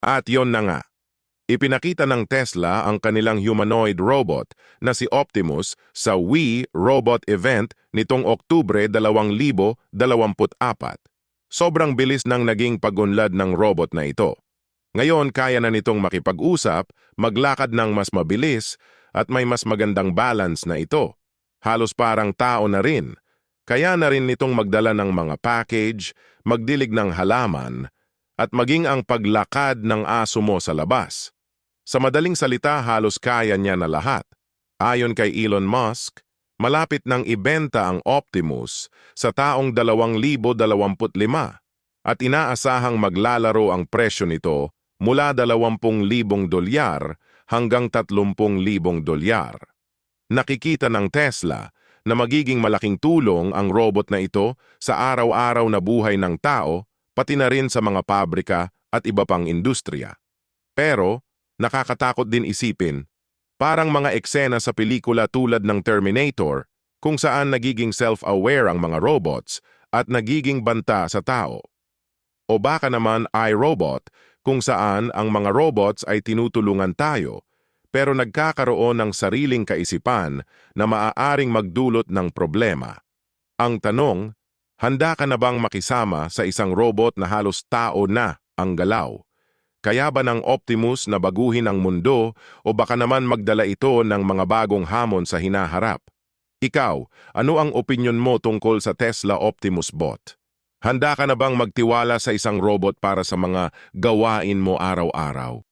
At yon na nga, ipinakita ng Tesla ang kanilang humanoid robot na si Optimus sa We Robot Event nitong Oktubre 2024. Sobrang bilis ng naging pagunlad ng robot na ito. Ngayon, kaya na nitong makipag-usap, maglakad ng mas mabilis, at may mas magandang balance na ito. Halos parang tao na rin. Kaya na rin nitong magdala ng mga package, magdilig ng halaman, at maging ang paglakad ng aso mo sa labas. Sa madaling salita, halos kaya niya na lahat. Ayon kay Elon Musk, malapit nang ibenta ang Optimus sa taong 2025 at inaasahang maglalaro ang presyo nito mula $20,000 hanggang $30,000. Nakikita ng Tesla na magiging malaking tulong ang robot na ito sa araw-araw na buhay ng tao, pati na rin sa mga pabrika at iba pang industriya. Pero, nakakatakot din isipin, parang mga eksena sa pelikula tulad ng Terminator, kung saan nagiging self-aware ang mga robots at nagiging banta sa tao. O baka naman iRobot, kung saan ang mga robots ay tinutulungan tayo, pero nagkakaroon ng sariling kaisipan na maaaring magdulot ng problema. Ang tanong, handa ka na bang makisama sa isang robot na halos tao na ang galaw? Kaya ba ng Optimus na baguhin ang mundo o baka naman magdala ito ng mga bagong hamon sa hinaharap? Ikaw, ano ang opinyon mo tungkol sa Tesla Optimus Bot? Handa ka na bang magtiwala sa isang robot para sa mga gawain mo araw-araw?